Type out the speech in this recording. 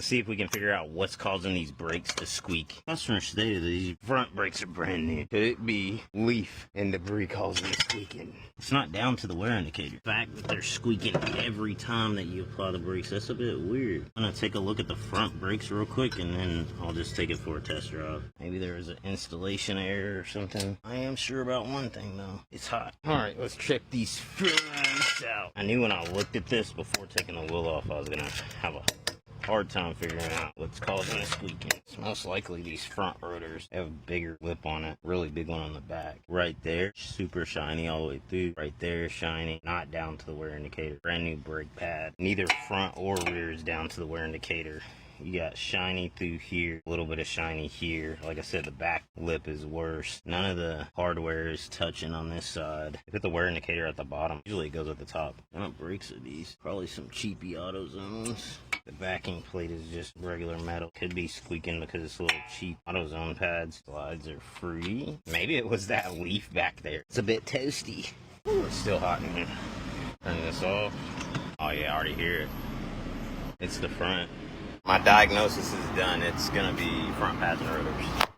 Let's see if we can figure out what's causing these brakes to squeak. Customer stated these front brakes are brand new. Could it be leaf and debris causing the squeaking? It's not down to the wear indicator. The fact that they're squeaking every time that you apply the brakes, that's a bit weird. I'm gonna take a look at the front brakes real quick and then I'll just take it for a test drive. Maybe there was an installation error or something. I am sure about one thing though. It's hot. Alright, let's check these fronts out. I knew when I looked at this before taking the wheel off I was gonna have a hard time figuring out what's causing the squeaking. It's most likely these front rotors have a bigger lip on it, really big one on the back. Right there, super shiny all the way through. Right there, shiny, not down to the wear indicator. Brand new brake pad. Neither front or rear is down to the wear indicator. You got shiny through here, a little bit of shiny here. Like I said, the back lip is worse. None of the hardware is touching on this side. I put the wear indicator at the bottom. Usually it goes at the top. What kind of brakes are these? Probably some cheapy AutoZones. The backing plate is just regular metal. Could be squeaking because it's a little cheap. AutoZone pads. Slides are free. Maybe it was that leaf back there. It's a bit toasty. Ooh, it's still hot in here. Turn this off. Oh yeah, I already hear it. It's the front. My diagnosis is done. It's gonna be front pads and rotors.